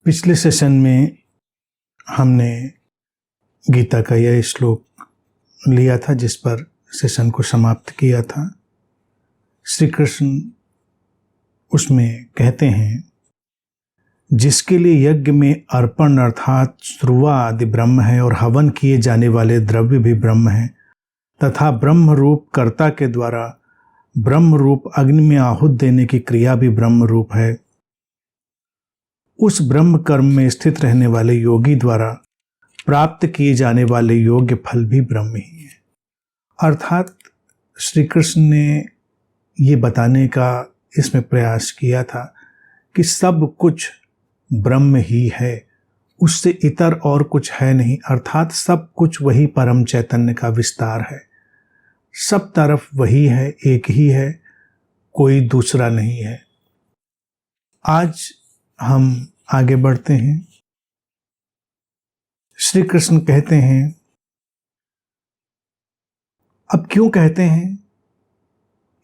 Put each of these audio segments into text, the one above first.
पिछले सेशन में हमने गीता का यह श्लोक लिया था जिस पर सेशन को समाप्त किया था। श्री कृष्ण उसमें कहते हैं, जिसके लिए यज्ञ में अर्पण अर्थात श्रुवा आदि ब्रह्म है और हवन किए जाने वाले द्रव्य भी ब्रह्म है तथा ब्रह्म रूप कर्ता के द्वारा ब्रह्म रूप अग्नि में आहुति देने की क्रिया भी ब्रह्म रूप है, उस ब्रह्म कर्म में स्थित रहने वाले योगी द्वारा प्राप्त किए जाने वाले योग्य फल भी ब्रह्म ही है। अर्थात श्री कृष्ण ने ये बताने का इसमें प्रयास किया था कि सब कुछ ब्रह्म ही है, उससे इतर और कुछ है नहीं। अर्थात सब कुछ वही परम चैतन्य का विस्तार है, सब तरफ वही है, एक ही है, कोई दूसरा नहीं है। आज हम आगे बढ़ते हैं। श्री कृष्ण कहते हैं, अब क्यों कहते हैं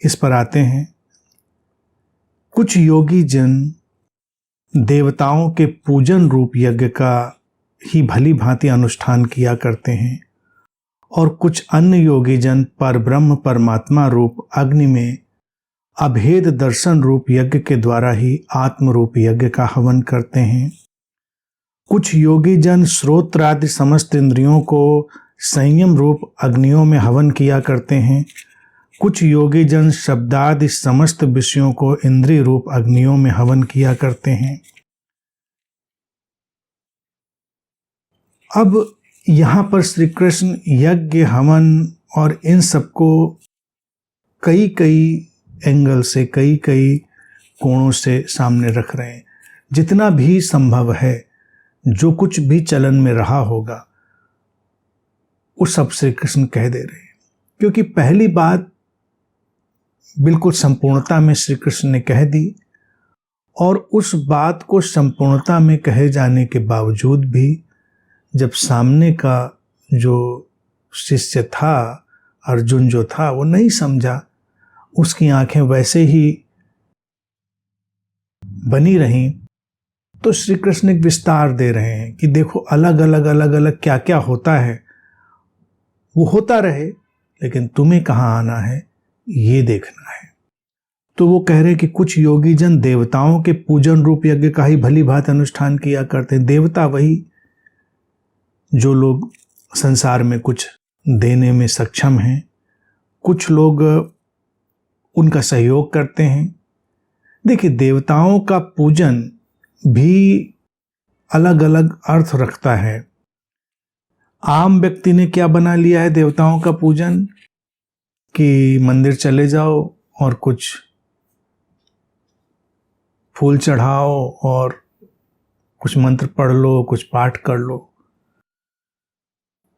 इस पर आते हैं। कुछ योगी जन देवताओं के पूजन रूप यज्ञ का ही भली भांति अनुष्ठान किया करते हैं और कुछ अन्य योगी जन परब्रह्म परमात्मा रूप अग्नि में अभेद दर्शन रूप यज्ञ के द्वारा ही आत्म रूप यज्ञ का हवन करते हैं। कुछ योगी जन श्रोत्र आदि समस्त इंद्रियों को संयम रूप अग्नियों में हवन किया करते हैं। कुछ योगी जन शब्दादि समस्त विषयों को इंद्रिय रूप अग्नियों में हवन किया करते हैं। अब यहाँ पर श्री कृष्ण यज्ञ हवन और इन सबको कई एंगल से कई कोणों से सामने रख रहे हैं। जितना भी संभव है, जो कुछ भी चलन में रहा होगा, वो सब श्री कृष्ण कह दे रहे हैं। क्योंकि पहली बात बिल्कुल संपूर्णता में श्री कृष्ण ने कह दी और उस बात को संपूर्णता में कहे जाने के बावजूद भी जब सामने का जो शिष्य था, अर्जुन जो था, वो नहीं समझा, उसकी आंखें वैसे ही बनी रहीं, तो श्री कृष्ण एक विस्तार दे रहे हैं कि देखो अलग अलग क्या क्या होता है, वो होता रहे, लेकिन तुम्हें कहाँ आना है ये देखना है। तो वो कह रहे कि कुछ योगी जन देवताओं के पूजन रूप यज्ञ का ही भली भांति अनुष्ठान किया करते हैं। देवता वही जो लोग संसार में कुछ देने में सक्षम हैं, कुछ लोग उनका सहयोग करते हैं। देखिए, देवताओं का पूजन भी अलग अलग अर्थ रखता है। आम व्यक्ति ने क्या बना लिया है देवताओं का पूजन कि मंदिर चले जाओ और कुछ फूल चढ़ाओ और कुछ मंत्र पढ़ लो, कुछ पाठ कर लो।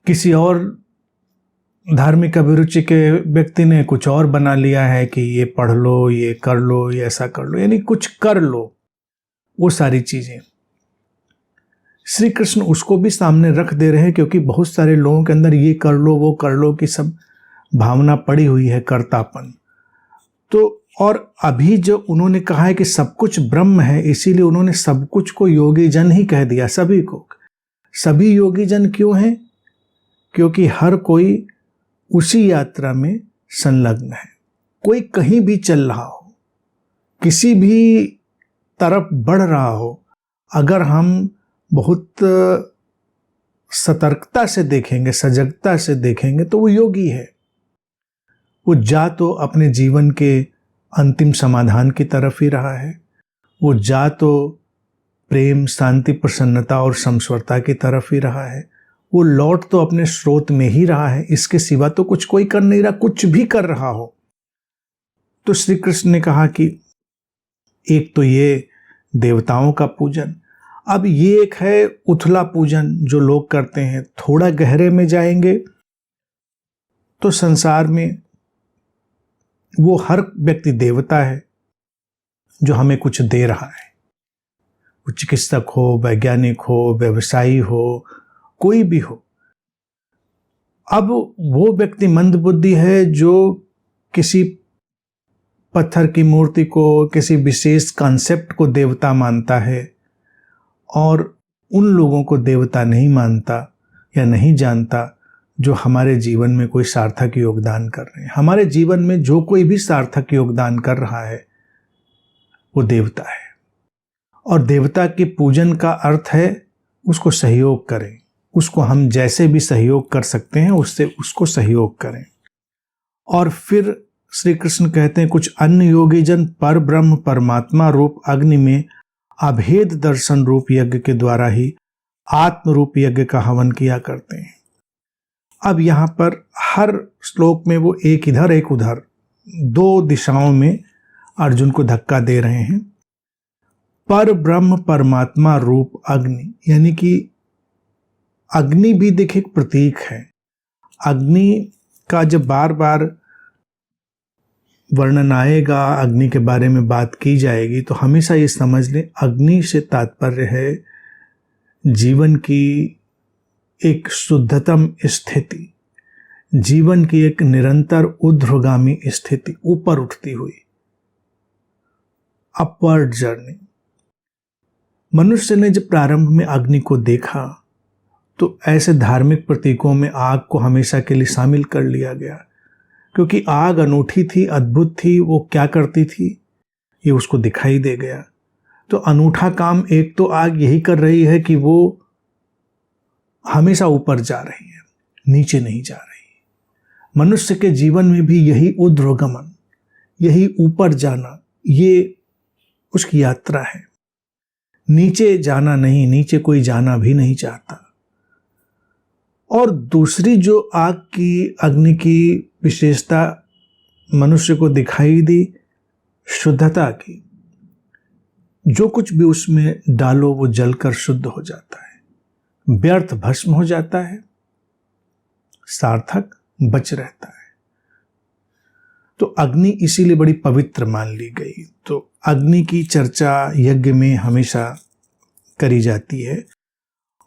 किसी और धार्मिक अभिरुचि के व्यक्ति ने कुछ और बना लिया है कि ये पढ़ लो, ये कर लो, ये ऐसा कर लो, यानी कुछ कर लो, वो सारी चीजें। श्री कृष्ण उसको भी सामने रख दे रहे हैं क्योंकि बहुत सारे लोगों के अंदर ये कर लो, वो कर लो की सब भावना पड़ी हुई है, कर्तापन। तो और अभी जो उन्होंने कहा है कि सब कुछ ब्रह्म है, इसीलिए उन्होंने सब कुछ को योगी जन ही कह दिया, सभी को। सभी योगी जन क्यों हैं? क्योंकि हर कोई उसी यात्रा में संलग्न है। कोई कहीं भी चल रहा हो, किसी भी तरफ बढ़ रहा हो, अगर हम बहुत सतर्कता से देखेंगे, सजगता से देखेंगे, तो वो योगी है। वो जा तो अपने जीवन के अंतिम समाधान की तरफ ही रहा है, वो जा तो प्रेम, शांति, प्रसन्नता और समस्वरता की तरफ ही रहा है, वो लौट तो अपने स्रोत में ही रहा है। इसके सिवा तो कुछ कोई कर नहीं रहा, कुछ भी कर रहा हो। तो श्री कृष्ण ने कहा कि एक तो ये देवताओं का पूजन, अब ये एक है उथला पूजन जो लोग करते हैं। थोड़ा गहरे में जाएंगे तो संसार में वो हर व्यक्ति देवता है जो हमें कुछ दे रहा है। वो चिकित्सक हो, वैज्ञानिक हो, व्यवसायी हो, कोई भी हो। अब वो व्यक्ति मंदबुद्धि है जो किसी पत्थर की मूर्ति को, किसी विशेष कॉन्सेप्ट को देवता मानता है और उन लोगों को देवता नहीं मानता या नहीं जानता जो हमारे जीवन में कोई सार्थक योगदान कर रहे हैं। हमारे जीवन में जो कोई भी सार्थक योगदान कर रहा है वो देवता है, और देवता के पूजन का अर्थ है उसको सहयोग करें, उसको हम जैसे भी सहयोग कर सकते हैं उससे उसको सहयोग करें। और फिर श्री कृष्ण कहते हैं कुछ अन्य योगी जन पर ब्रह्म परमात्मा रूप अग्नि में अभेद दर्शन रूप यज्ञ के द्वारा ही आत्म रूप यज्ञ का हवन किया करते हैं। अब यहाँ पर हर श्लोक में वो एक इधर एक उधर दो दिशाओं में अर्जुन को धक्का दे रहे हैं। पर ब्रह्म परमात्मा रूप अग्नि, यानी कि अग्नि भी देखिए एक प्रतीक है। अग्नि का जब बार बार वर्णन आएगा, अग्नि के बारे में बात की जाएगी, तो हमेशा ये समझ लें अग्नि से तात्पर्य है जीवन की एक शुद्धतम स्थिति, जीवन की एक निरंतर ऊर्ध्वगामी स्थिति, ऊपर उठती हुई अपवर्ड जर्नी। मनुष्य ने जब प्रारंभ में अग्नि को देखा तो ऐसे धार्मिक प्रतीकों में आग को हमेशा के लिए शामिल कर लिया गया, क्योंकि आग अनूठी थी, अद्भुत थी। वो क्या करती थी ये उसको दिखाई दे गया। तो अनूठा काम एक तो आग यही कर रही है कि वो हमेशा ऊपर जा रही है, नीचे नहीं जा रही। मनुष्य के जीवन में भी यही ऊर्ध्वगमन, यही ऊपर जाना, ये उसकी यात्रा है। नीचे जाना नहीं, नीचे कोई जाना भी नहीं चाहता। और दूसरी जो आग की, अग्नि की विशेषता मनुष्य को दिखाई दी, शुद्धता की। जो कुछ भी उसमें डालो वो जलकर शुद्ध हो जाता है, व्यर्थ भस्म हो जाता है, सार्थक बच रहता है। तो अग्नि इसीलिए बड़ी पवित्र मान ली गई। तो अग्नि की चर्चा यज्ञ में हमेशा करी जाती है।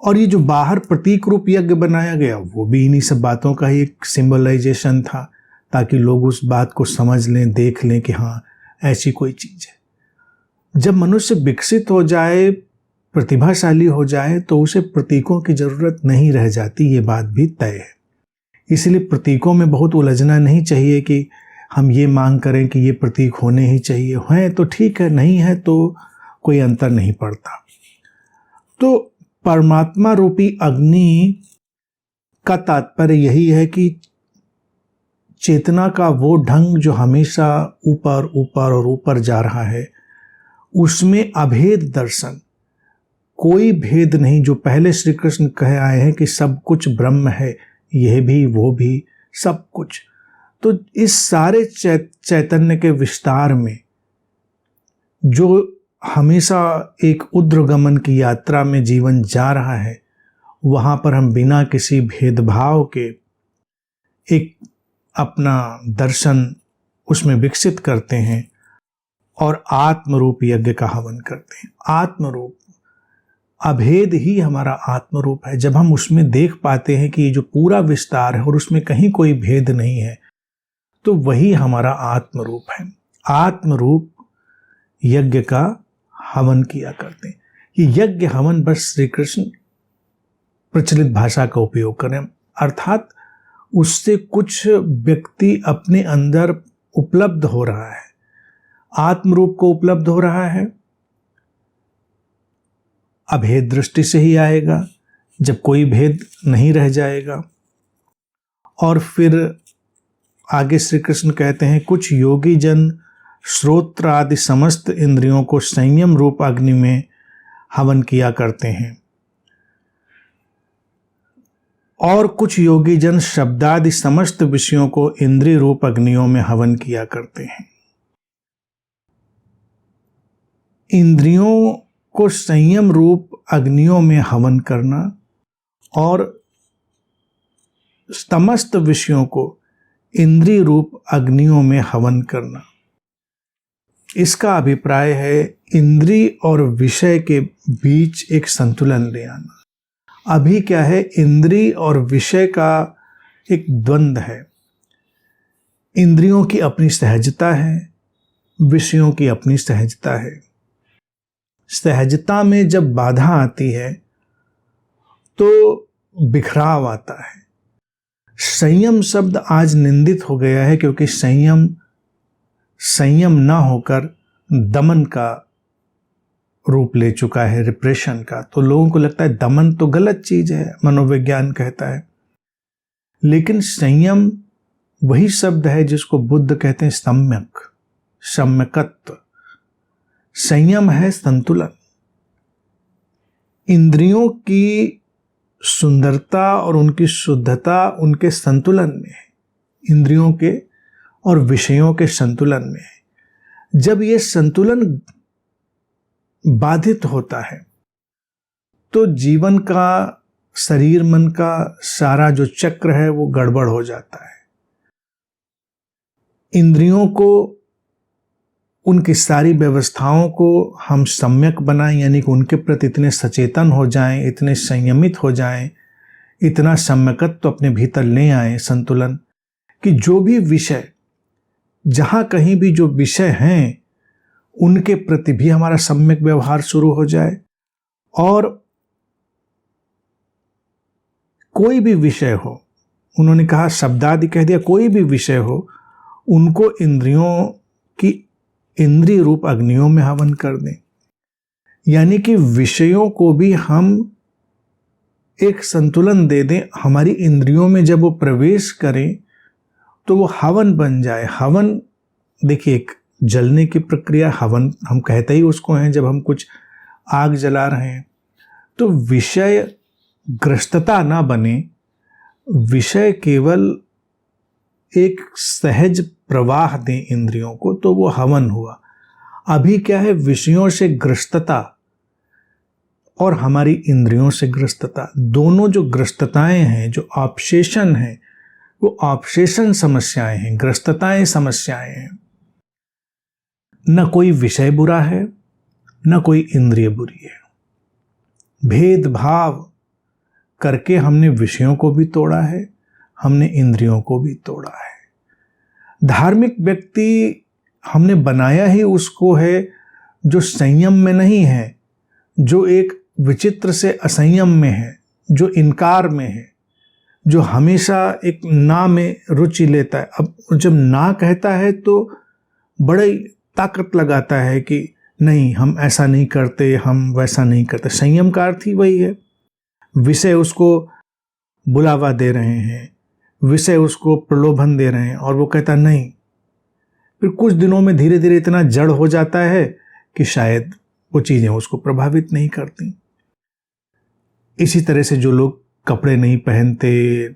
और ये जो बाहर प्रतीक रूप यज्ञ बनाया गया वो भी इन्हीं सब बातों का ही एक सिंबलाइजेशन था, ताकि लोग उस बात को समझ लें, देख लें कि हाँ ऐसी कोई चीज़ है। जब मनुष्य विकसित हो जाए, प्रतिभाशाली हो जाए, तो उसे प्रतीकों की ज़रूरत नहीं रह जाती, ये बात भी तय है। इसलिए प्रतीकों में बहुत उलझना नहीं चाहिए कि हम ये मांग करें कि ये प्रतीक होने ही चाहिए। हैं तो ठीक है, नहीं है तो कोई अंतर नहीं पड़ता। तो परमात्मा रूपी अग्नि का तात्पर्य यही है कि चेतना का वो ढंग जो हमेशा ऊपर ऊपर और ऊपर जा रहा है, उसमें अभेद दर्शन, कोई भेद नहीं। जो पहले श्री कृष्ण कहे आए हैं कि सब कुछ ब्रह्म है, यह भी वो भी सब कुछ। तो इस सारे चैतन्य के विस्तार में जो हमेशा एक ऊर्ध्वगमन की यात्रा में जीवन जा रहा है, वहाँ पर हम बिना किसी भेदभाव के एक अपना दर्शन उसमें विकसित करते हैं और आत्मरूप यज्ञ का हवन करते हैं। आत्मरूप, अभेद ही हमारा आत्मरूप है। जब हम उसमें देख पाते हैं कि ये जो पूरा विस्तार है और उसमें कहीं कोई भेद नहीं है, तो वही हमारा आत्मरूप है। आत्मरूप यज्ञ का हवन किया करते हैं। ये यज्ञ हवन बस श्री कृष्ण प्रचलित भाषा का उपयोग करें, अर्थात उससे कुछ व्यक्ति अपने अंदर उपलब्ध हो रहा है, आत्मरूप को उपलब्ध हो रहा है। अभेद दृष्टि से ही आएगा, जब कोई भेद नहीं रह जाएगा। और फिर आगे श्री कृष्ण कहते हैं कुछ योगी जन श्रोत्र आदि समस्त इंद्रियों को संयम रूप अग्नि में हवन किया करते हैं, और कुछ योगी जन शब्दादि समस्त विषयों को इंद्रिय रूप अग्नियों में हवन किया करते हैं। इंद्रियों को संयम रूप अग्नियों में हवन करना और समस्त विषयों को इंद्रिय रूप अग्नियों में हवन करना, इसका अभिप्राय है इंद्रिय और विषय के बीच एक संतुलन ले आना। अभी क्या है, इंद्रिय और विषय का एक द्वंद्व है। इंद्रियों की अपनी सहजता है, विषयों की अपनी सहजता है। सहजता में जब बाधा आती है तो बिखराव आता है। संयम शब्द आज निंदित हो गया है, क्योंकि संयम ना होकर दमन का रूप ले चुका है, रिप्रेशन का। तो लोगों को लगता है दमन तो गलत चीज है, मनोविज्ञान कहता है। लेकिन संयम वही शब्द है जिसको बुद्ध कहते हैं सम्यकत्व। संयम है संतुलन। इंद्रियों की सुंदरता और उनकी शुद्धता उनके संतुलन में है, इंद्रियों के और विषयों के संतुलन में है। जब ये संतुलन बाधित होता है तो जीवन का, शरीर मन का सारा जो चक्र है वो गड़बड़ हो जाता है। इंद्रियों को, उनकी सारी व्यवस्थाओं को हम सम्यक बनाएं, यानी कि उनके प्रति इतने सचेतन हो जाएं, इतने संयमित हो जाएं, इतना सम्यकत्व अपने भीतर ले आएं, संतुलन, कि जो भी विषय, जहां कहीं भी जो विषय हैं उनके प्रति भी हमारा सम्यक व्यवहार शुरू हो जाए। और कोई भी विषय हो, उन्होंने कहा शब्दादि कह दिया, कोई भी विषय हो, उनको इंद्रियों की इंद्रिय रूप अग्नियों में हवन कर दें। यानी कि विषयों को भी हम एक संतुलन दे दें, हमारी इंद्रियों में जब वो प्रवेश करें तो वो हवन बन जाए। हवन, देखिए, एक जलने की प्रक्रिया, हवन हम कहते ही उसको हैं जब हम कुछ आग जला रहे हैं। तो विषय ग्रस्तता ना बने, विषय केवल एक सहज प्रवाह दें इंद्रियों को, तो वो हवन हुआ। अभी क्या है, विषयों से ग्रस्तता और हमारी इंद्रियों से ग्रस्तता, दोनों जो ग्रस्तताएं हैं, जो ऑब्सेशन है, वो ऑब्सेशन समस्याएं हैं, ग्रस्तताएं समस्याएं हैं। न कोई विषय बुरा है, न कोई इंद्रिय बुरी है। भेदभाव करके हमने विषयों को भी तोड़ा है, हमने इंद्रियों को भी तोड़ा है। धार्मिक व्यक्ति हमने बनाया ही उसको है जो संयम में नहीं है, जो एक विचित्र से असंयम में है, जो इनकार में है, जो हमेशा एक ना में रुचि लेता है। अब जब ना कहता है तो बड़ी ताकत लगाता है कि नहीं, हम ऐसा नहीं करते, हम वैसा नहीं करते। संयम का अर्थ ही वही है। विषय उसको बुलावा दे रहे हैं, विषय उसको प्रलोभन दे रहे हैं, और वो कहता नहीं। फिर कुछ दिनों में धीरे धीरे इतना जड़ हो जाता है कि शायद वो चीज़ें उसको प्रभावित नहीं करती। इसी तरह से जो लोग कपड़े नहीं पहनते,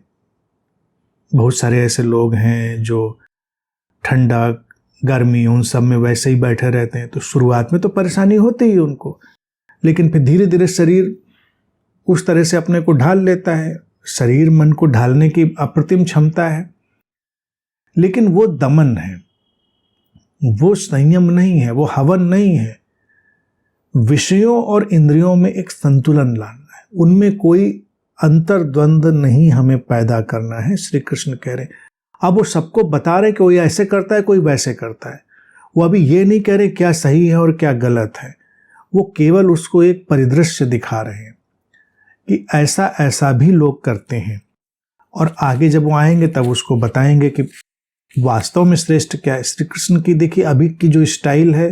बहुत सारे ऐसे लोग हैं जो ठंडा गर्मी उन सब में वैसे ही बैठे रहते हैं। तो शुरुआत में तो परेशानी होती ही उनको, लेकिन फिर धीरे धीरे शरीर उस तरह से अपने को ढाल लेता है। शरीर मन को ढालने की अप्रतिम क्षमता है, लेकिन वो दमन है, वो संयम नहीं है, वो हवन नहीं है। विषयों और इंद्रियों में एक संतुलन लाना है, उनमें कोई अंतर्द्वंद नहीं हमें पैदा करना है। श्री कृष्ण कह रहे, अब वो सबको बता रहे कि कोई ऐसे करता है, कोई वैसे करता है। वो अभी ये नहीं कह रहे क्या सही है और क्या गलत है, वो केवल उसको एक परिदृश्य दिखा रहे हैं कि ऐसा ऐसा भी लोग करते हैं। और आगे जब वो आएंगे तब उसको बताएंगे कि वास्तव में श्रेष्ठ क्या है। श्री कृष्ण की देखिए अभी की जो स्टाइल है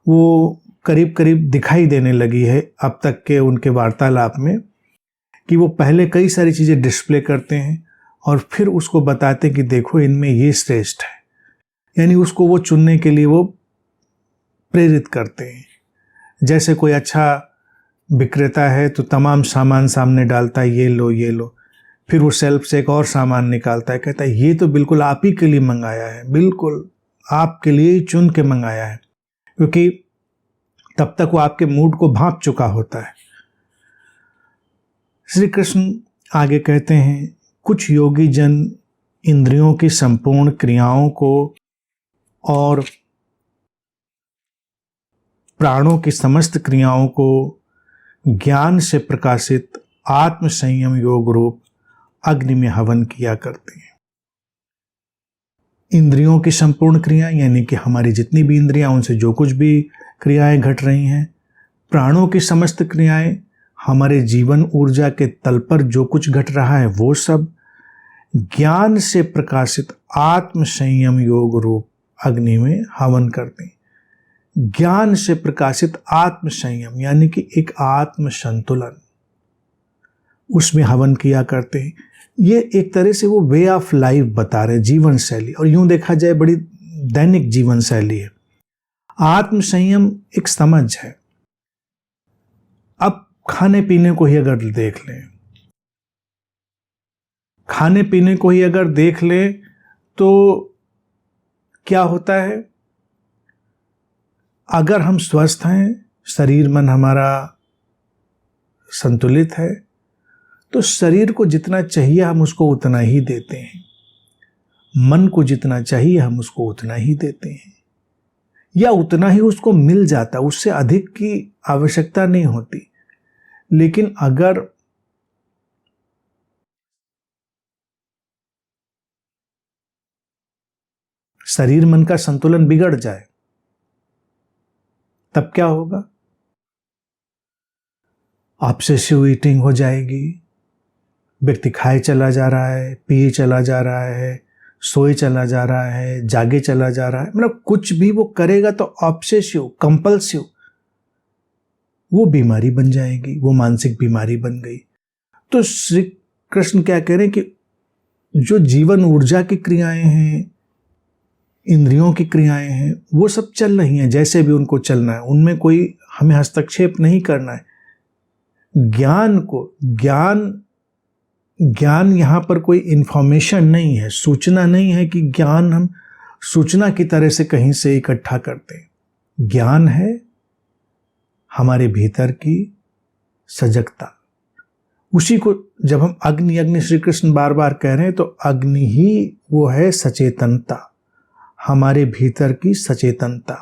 वो करीब करीब दिखाई देने लगी है अब तक के उनके वार्तालाप में, कि वो पहले कई सारी चीज़ें डिस्प्ले करते हैं और फिर उसको बताते हैं कि देखो इनमें ये श्रेष्ठ है। यानी उसको वो चुनने के लिए वो प्रेरित करते हैं। जैसे कोई अच्छा विक्रेता है तो तमाम सामान सामने डालता है, ये लो ये लो, फिर वो सेल्फ से एक और सामान निकालता है, कहता है ये तो बिल्कुल आप ही के लिए मंगाया है, बिल्कुल आपके लिए ही चुन के मंगाया है, क्योंकि तब तक वो आपके मूड को भांप चुका होता है। श्री कृष्ण आगे कहते हैं, कुछ योगी जन इंद्रियों की संपूर्ण क्रियाओं को और प्राणों की समस्त क्रियाओं को ज्ञान से प्रकाशित आत्म संयम योग रूप अग्नि में हवन किया करते हैं। इंद्रियों की संपूर्ण क्रिया यानी कि हमारी जितनी भी इंद्रियां, उनसे जो कुछ भी क्रियाएं घट रही हैं, प्राणों की समस्त क्रियाएं, हमारे जीवन ऊर्जा के तल पर जो कुछ घट रहा है वो सब ज्ञान से प्रकाशित आत्म संयम योग रूप अग्नि में हवन करते हैं। ज्ञान से प्रकाशित आत्म संयम यानी कि एक आत्म संतुलन, उसमें हवन किया करते हैं। ये एक तरह से वो वे ऑफ लाइफ बता रहे, जीवन शैली, और यूं देखा जाए बड़ी दैनिक जीवन शैली है। आत्म संयम एक समझ है। अब खाने पीने को ही अगर देख लें, खाने पीने को ही अगर देख लें तो क्या होता है, अगर हम स्वस्थ हैं, शरीर मन हमारा संतुलित है, तो शरीर को जितना चाहिए हम उसको उतना ही देते हैं, मन को जितना चाहिए हम उसको उतना ही देते हैं, या उतना ही उसको मिल जाता, उससे अधिक की आवश्यकता नहीं होती। लेकिन अगर शरीर मन का संतुलन बिगड़ जाए तब क्या होगा? ऑब्सेसिव ईटिंग हो जाएगी, व्यक्ति खाए चला जा रहा है, पिए चला जा रहा है, सोए चला जा रहा है, जागे चला जा रहा है, मतलब कुछ भी वो करेगा तो ऑब्सेसिव, कंपल्सिव, वो बीमारी बन जाएगी, वो मानसिक बीमारी बन गई। तो श्री कृष्ण क्या कह रहे हैं कि जो जीवन ऊर्जा की क्रियाएं हैं, इंद्रियों की क्रियाएं हैं, वो सब चल रही हैं जैसे भी उनको चलना है, उनमें कोई हमें हस्तक्षेप नहीं करना है। ज्ञान को, ज्ञान यहाँ पर कोई इंफॉर्मेशन नहीं है, सूचना नहीं है कि ज्ञान हम सूचना की तरह से कहीं से इकट्ठा करते हैं। ज्ञान है हमारे भीतर की सजगता। उसी को जब हम अग्नि अग्नि श्री कृष्ण बार बार कह रहे हैं तो अग्नि ही वो है सचेतनता, हमारे भीतर की सचेतनता।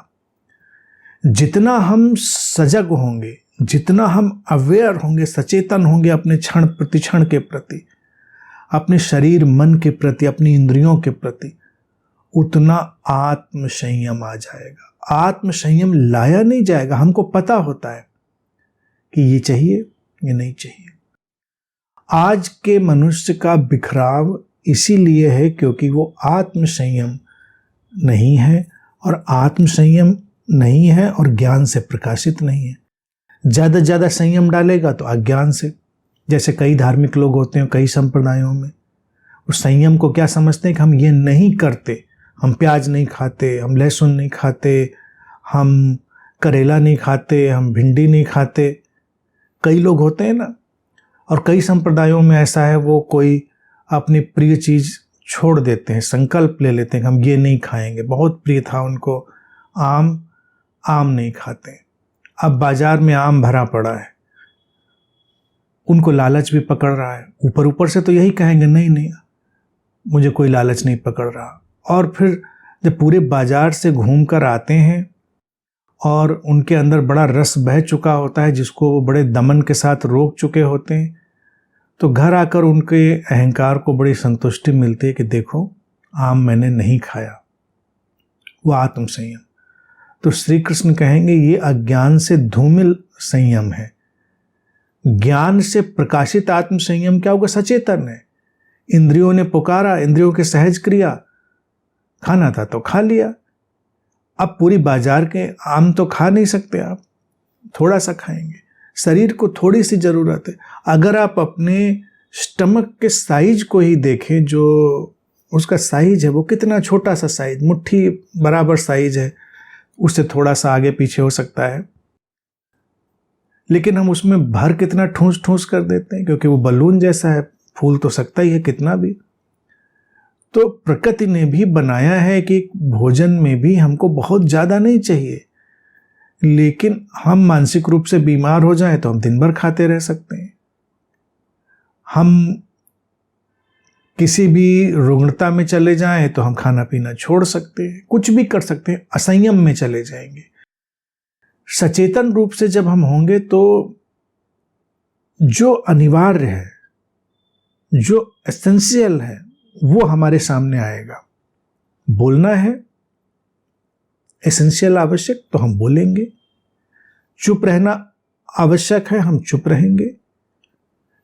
जितना हम सजग होंगे, जितना हम अवेयर होंगे, सचेतन होंगे अपने क्षण प्रतिक्षण के प्रति, अपने शरीर मन के प्रति, अपनी इंद्रियों के प्रति, उतना आत्म संयम आ जाएगा। आत्म संयम लाया नहीं जाएगा, हमको पता होता है कि ये चाहिए, ये नहीं चाहिए। आज के मनुष्य का बिखराव इसीलिए है क्योंकि वो आत्म संयम नहीं है, और आत्म संयम नहीं है और ज्ञान से प्रकाशित नहीं है। ज़्यादा से ज़्यादा संयम डालेगा तो अज्ञान से, जैसे कई धार्मिक लोग होते हैं कई संप्रदायों में, उस संयम को क्या समझते हैं कि हम ये नहीं करते, हम प्याज नहीं खाते, हम लहसुन नहीं खाते, हम करेला नहीं खाते, हम भिंडी नहीं खाते। कई लोग होते हैं ना, और कई संप्रदायों में ऐसा है, वो कोई अपनी प्रिय चीज़ छोड़ देते हैं, संकल्प ले लेते हैं कि हम ये नहीं खाएंगे। बहुत प्रिय था उनको आम नहीं खाते। अब बाजार में आम भरा पड़ा है, उनको लालच भी पकड़ रहा है। ऊपर ऊपर से तो यही कहेंगे नहीं नहीं मुझे कोई लालच नहीं पकड़ रहा, और फिर जब पूरे बाजार से घूम कर आते हैं और उनके अंदर बड़ा रस बह चुका होता है जिसको वो बड़े दमन के साथ रोक चुके होते हैं, तो घर आकर उनके अहंकार को बड़ी संतुष्टि मिलती है कि देखो आम मैंने नहीं खाया। वो आत्म संयम। तो श्री कृष्ण कहेंगे ये अज्ञान से धूमिल संयम है। ज्ञान से प्रकाशित आत्म संयम क्या होगा? सचेतन है। इंद्रियों ने पुकारा, इंद्रियों की सहज क्रिया, खाना था तो खा लिया। अब पूरी बाजार के आम तो खा नहीं सकते आप, थोड़ा सा खाएंगे। शरीर को थोड़ी सी जरूरत है। अगर आप अपने स्टमक के साइज को ही देखें, जो उसका साइज है वो कितना छोटा सा साइज, मुट्ठी बराबर साइज है, उससे थोड़ा सा आगे पीछे हो सकता है, लेकिन हम उसमें भर कितना ठूस ठूस कर देते हैं, क्योंकि वो बलून जैसा है, फूल तो सकता ही है कितना भी। तो प्रकृति ने भी बनाया है कि भोजन में भी हमको बहुत ज़्यादा नहीं चाहिए, लेकिन हम मानसिक रूप से बीमार हो जाएं तो हम दिन भर खाते रह सकते हैं। हम किसी भी रुग्णता में चले जाएं तो हम खाना पीना छोड़ सकते हैं, कुछ भी कर सकते हैं, असंयम में चले जाएंगे। सचेतन रूप से जब हम होंगे तो जो अनिवार्य है, जो एसेंशियल है, वो हमारे सामने आएगा। बोलना है एसेंशियल आवश्यक तो हम बोलेंगे, चुप रहना आवश्यक है हम चुप रहेंगे,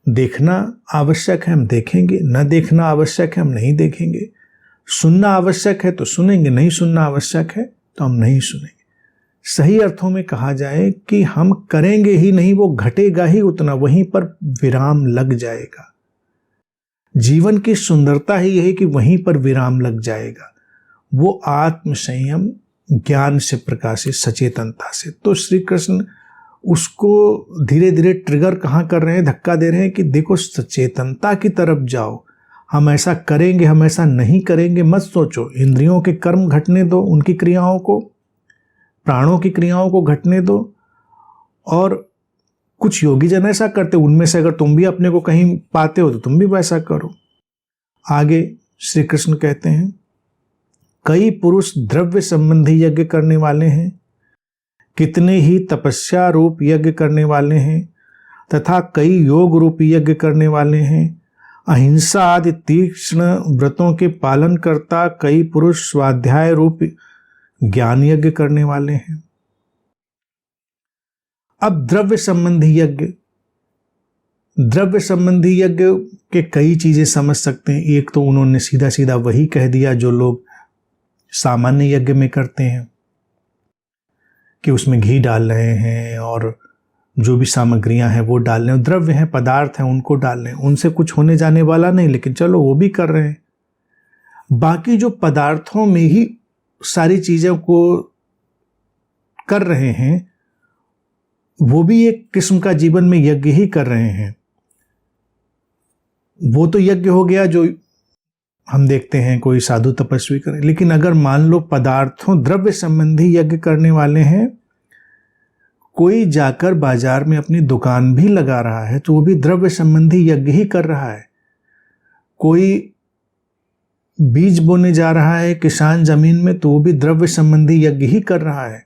देखना आवश्यक है हम देखेंगे, न देखना आवश्यक है हम नहीं देखेंगे, सुनना आवश्यक है तो सुनेंगे, नहीं सुनना आवश्यक है तो हम नहीं सुनेंगे। सही अर्थों में कहा जाए कि हम करेंगे ही नहीं, वो घटेगा ही उतना, वहीं पर विराम लग जाएगा। जीवन की सुंदरता ही यही कि वहीं पर विराम लग जाएगा, वो आत्म संयम ज्ञान से प्रकाशित सचेतनता से। तो श्री कृष्ण उसको धीरे धीरे ट्रिगर कहाँ कर रहे हैं, धक्का दे रहे हैं कि देखो सचेतनता की तरफ जाओ, हम ऐसा करेंगे हम ऐसा नहीं करेंगे मत सोचो, इंद्रियों के कर्म घटने दो, उनकी क्रियाओं को, प्राणों की क्रियाओं को घटने दो। और कुछ योगी जन ऐसा करते, उनमें से अगर तुम भी अपने को कहीं पाते हो तो तुम भी वैसा करो। आगे श्री कृष्ण कहते हैं, कई पुरुष द्रव्य संबंधी यज्ञ करने वाले हैं, कितने ही तपस्या रूप यज्ञ करने वाले हैं, तथा कई योग रूपी यज्ञ करने वाले हैं। अहिंसा आदि तीक्ष्ण व्रतों के पालन करता कई पुरुष स्वाध्याय रूप ज्ञान यज्ञ करने वाले हैं। अब द्रव्य संबंधी यज्ञ, द्रव्य संबंधी यज्ञ के कई चीजें समझ सकते हैं। एक तो उन्होंने सीधा सीधा वही कह दिया जो लोग सामान्य यज्ञ में करते हैं कि उसमें घी डाल रहे हैं और जो भी सामग्रियां हैं वो डाल रहे हैं, द्रव्य हैं, पदार्थ हैं, उनको डाल रहे हैं, उनसे कुछ होने जाने वाला नहीं, लेकिन चलो वो भी कर रहे हैं। बाकी जो पदार्थों में ही सारी चीज़ों को कर रहे हैं वो भी एक किस्म का जीवन में यज्ञ ही कर रहे हैं। वो तो यज्ञ हो गया जो हम देखते हैं कोई साधु तपस्वी करे। लेकिन अगर मान लो पदार्थों द्रव्य संबंधी यज्ञ करने वाले हैं, कोई जाकर बाजार में अपनी दुकान भी लगा रहा है तो वो भी द्रव्य संबंधी यज्ञ ही कर रहा है। कोई बीज बोने जा रहा है किसान जमीन में तो वो भी द्रव्य संबंधी यज्ञ ही कर रहा है।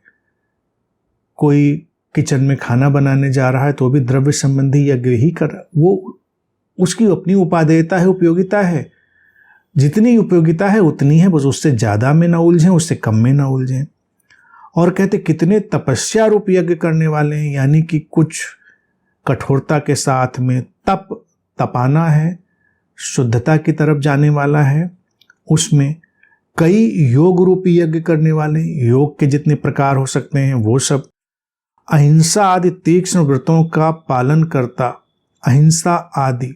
कोई किचन में खाना बनाने जा रहा है तो भी द्रव्य संबंधी यज्ञ ही कर रहा है। वो उसकी अपनी उपादेयता है, उपयोगिता है, जितनी उपयोगिता है उतनी है, बस उससे ज़्यादा में ना उलझें, उससे कम में ना उलझें। और कहते कितने तपस्या रूप यज्ञ करने वाले हैं, यानी कि कुछ कठोरता के साथ में तपाना है, शुद्धता की तरफ जाने वाला है। उसमें कई योग रूपी यज्ञ करने वाले, योग के जितने प्रकार हो सकते हैं वो सब। अहिंसा आदि तीक्ष्ण व्रतों का पालन करता, अहिंसा आदि,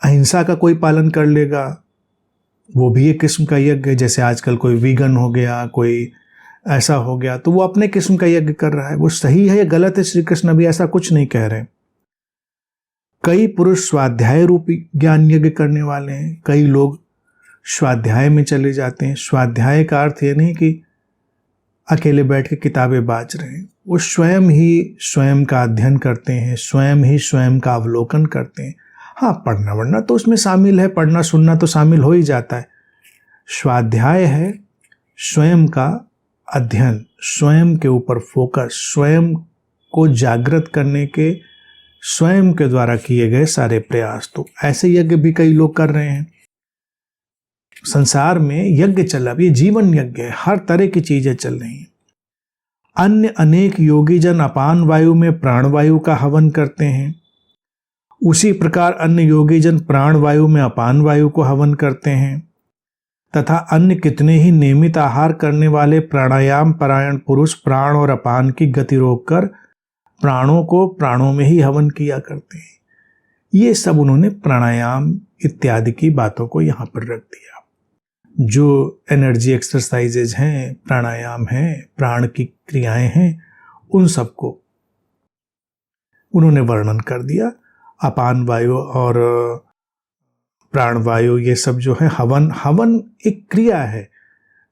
अहिंसा का कोई पालन कर लेगा वो भी एक किस्म का यज्ञ है। जैसे आजकल कोई वीगन हो गया, कोई ऐसा हो गया, तो वो अपने किस्म का यज्ञ कर रहा है। वो सही है या गलत है, श्री कृष्ण अभी ऐसा कुछ नहीं कह रहे। कई पुरुष स्वाध्याय रूपी ज्ञान यज्ञ करने वाले हैं। कई लोग स्वाध्याय में चले जाते हैं। स्वाध्याय का अर्थ ये नहीं कि अकेले बैठ के किताबें बाज रहे हैं, वो स्वयं ही स्वयं का अध्ययन करते हैं, स्वयं ही स्वयं का अवलोकन करते हैं। हाँ, पढ़ना वढ़ना तो उसमें शामिल है, पढ़ना सुनना तो शामिल हो ही जाता है। स्वाध्याय है स्वयं का अध्ययन, स्वयं के ऊपर फोकस, स्वयं को जागृत करने के स्वयं के द्वारा किए गए सारे प्रयास। तो ऐसे यज्ञ भी कई लोग कर रहे हैं। संसार में यज्ञ चला, ये जीवन यज्ञ है, हर तरह की चीजें चल रही हैं। अन्य अनेक योगी जन अपान वायु में प्राण वायु का हवन करते हैं। उसी प्रकार अन्य योगी जन प्राण वायु में अपान वायु को हवन करते हैं। तथा अन्य कितने ही नियमित आहार करने वाले प्राणायाम परायण पुरुष प्राण और अपान की गति रोककर प्राणों को प्राणों में ही हवन किया करते हैं। ये सब उन्होंने प्राणायाम इत्यादि की बातों को यहाँ पर रख दिया। जो एनर्जी एक्सरसाइजेज हैं, प्राणायाम हैं, प्राण की क्रियाएं हैं, उन सबको उन्होंने वर्णन कर दिया। अपान वायु और प्राण वायु ये सब जो है हवन एक क्रिया है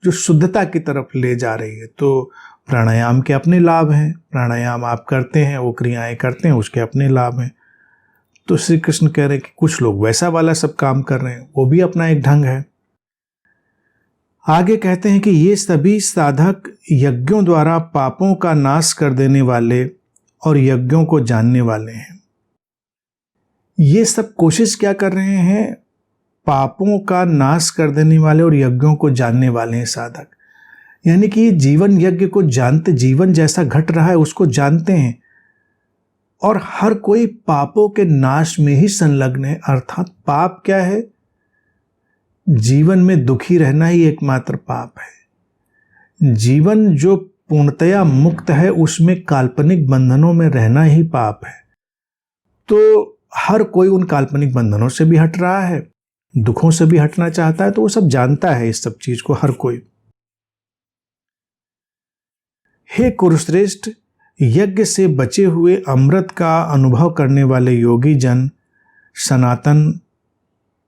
जो शुद्धता की तरफ ले जा रही है। तो प्राणायाम के अपने लाभ हैं, प्राणायाम आप करते हैं, वो क्रियाएं करते हैं, उसके अपने लाभ हैं। तो श्री कृष्ण कह रहे हैं कि कुछ लोग वैसा वाला सब काम कर रहे हैं, वो भी अपना एक ढंग है। आगे कहते हैं कि ये सभी साधक यज्ञों द्वारा पापों का नाश कर देने वाले और यज्ञों को जानने वाले हैं। ये सब कोशिश क्या कर रहे हैं? पापों का नाश कर देने वाले और यज्ञों को जानने वाले हैं साधक। यानी कि जीवन यज्ञ को जानते, जीवन जैसा घट रहा है उसको जानते हैं, और हर कोई पापों के नाश में ही संलग्न है। अर्थात पाप क्या है? जीवन में दुखी रहना ही एकमात्र पाप है। जीवन जो पूर्णतया मुक्त है उसमें काल्पनिक बंधनों में रहना ही पाप है। तो हर कोई उन काल्पनिक बंधनों से भी हट रहा है, दुखों से भी हटना चाहता है, तो वो सब जानता है इस सब चीज को हर कोई। हे कुरुश्रेष्ठ, यज्ञ से बचे हुए अमृत का अनुभव करने वाले योगी जन सनातन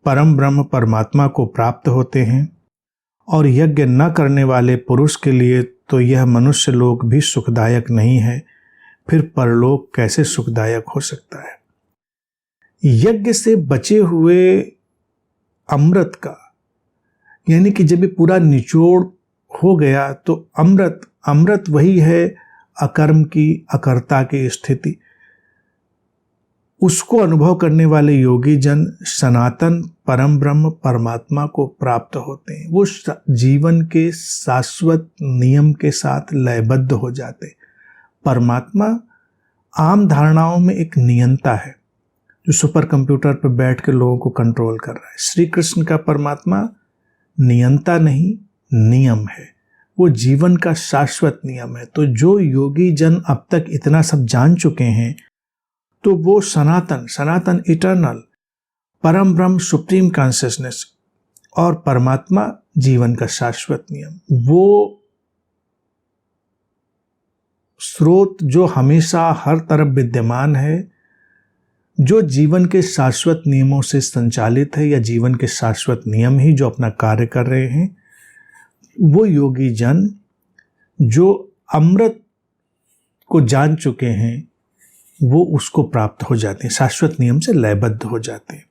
परम ब्रह्म परमात्मा को प्राप्त होते हैं, और यज्ञ न करने वाले पुरुष के लिए तो यह मनुष्य लोक भी सुखदायक नहीं है, फिर परलोक कैसे सुखदायक हो सकता है? यज्ञ से बचे हुए अमृत का, यानी कि जब ये पूरा निचोड़ हो गया तो अमृत वही है अकर्म की, अकर्ता की स्थिति। उसको अनुभव करने वाले योगी जन सनातन परम ब्रह्म परमात्मा को प्राप्त होते हैं। वो जीवन के शाश्वत नियम के साथ लयबद्ध हो जाते। परमात्मा आम धारणाओं में एक नियंता है जो सुपर कंप्यूटर पर बैठ के लोगों को कंट्रोल कर रहा है। श्री कृष्ण का परमात्मा नियंता नहीं, नियम है। वो जीवन का शाश्वत नियम है। तो जो योगी जन अब तक इतना सब जान चुके हैं, तो वो सनातन इटर्नल परम ब्रह्म सुप्रीम कॉन्शियसनेस और परमात्मा जीवन का शाश्वत नियम, वो स्रोत जो हमेशा हर तरफ विद्यमान है, जो जीवन के शाश्वत नियमों से संचालित है, या जीवन के शाश्वत नियम ही जो अपना कार्य कर रहे हैं, वो योगी जन जो अमृत को जान चुके हैं, वो उसको प्राप्त हो जाते हैं, शाश्वत नियम से लयबद्ध हो जाते हैं।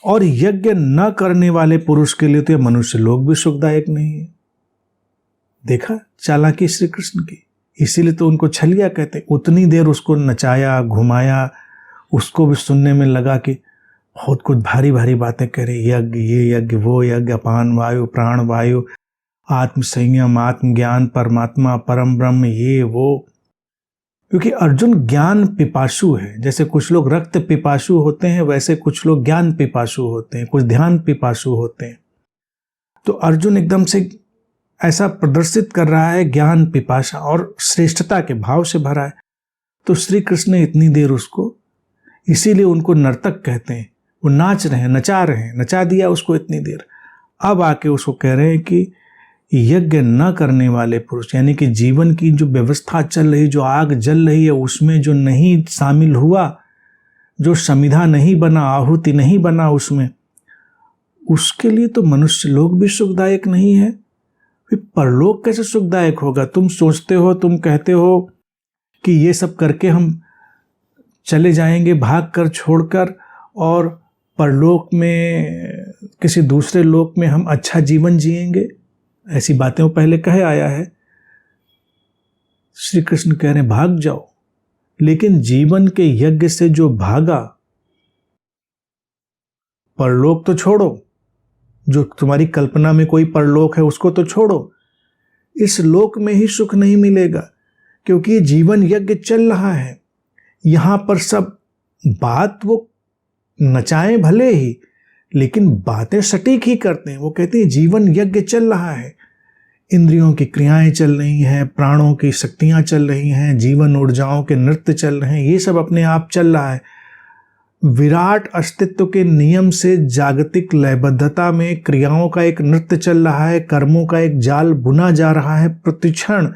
और यज्ञ न करने वाले पुरुष के लिए तो यह मनुष्य लोक भी सुखदायक नहीं है। देखा चालाकी श्री कृष्ण की, इसीलिए तो उनको छलिया कहते हैं। उतनी देर उसको नचाया, घुमाया, उसको भी सुनने में लगा कि बहुत कुछ भारी भारी बातें कह रहे, यज्ञ ये यज्ञ वो यज्ञ, अपान वायु प्राण वायु, आत्म संयम, आत्मज्ञान, परमात्मा परम ब्रह्म, ये वो। क्योंकि अर्जुन ज्ञान पिपासु है। जैसे कुछ लोग रक्त पिपासु होते हैं, वैसे कुछ लोग ज्ञान पिपासु होते हैं, कुछ ध्यान पिपासु होते हैं। तो अर्जुन एकदम से ऐसा प्रदर्शित कर रहा है ज्ञान पिपासा और श्रेष्ठता के भाव से भरा है। तो श्री कृष्ण ने इतनी देर उसको, इसीलिए उनको नर्तक कहते हैं, वो नाच रहे हैं, नचा रहे हैं, नचा दिया उसको इतनी देर। अब आके उसको कह रहे हैं कि यज्ञ न करने वाले पुरुष, यानी कि जीवन की जो व्यवस्था चल रही, जो आग जल रही है, उसमें जो नहीं शामिल हुआ, जो समिधा नहीं बना, आहुति नहीं बना उसमें, उसके लिए तो मनुष्य लोक भी सुखदायक नहीं है। फिर परलोक कैसे सुखदायक होगा? तुम सोचते हो, तुम कहते हो कि ये सब करके हम चले जाएंगे भाग कर छोड़कर, और परलोक में किसी दूसरे लोक में हम अच्छा जीवन जिएंगे। ऐसी बातें वो पहले कहे आया है। श्री कृष्ण कह रहे हैं भाग जाओ, लेकिन जीवन के यज्ञ से जो भागा, परलोक तो छोड़ो, जो तुम्हारी कल्पना में कोई परलोक है उसको तो छोड़ो। इस लोक में ही सुख नहीं मिलेगा, क्योंकि जीवन यज्ञ चल रहा है। यहां पर सब बात वो नचाएं भले ही, लेकिन बातें सटीक ही करते हैं। वो कहते हैं जीवन यज्ञ चल रहा है, इंद्रियों की क्रियाएं चल रही हैं, प्राणों की शक्तियां चल रही हैं, जीवन ऊर्जाओं के नृत्य चल रहे हैं, ये सब अपने आप चल रहा है। विराट अस्तित्व के नियम से जागतिक लयबद्धता में क्रियाओं का एक नृत्य चल रहा है, कर्मों का एक जाल बुना जा रहा है प्रतिक्षण।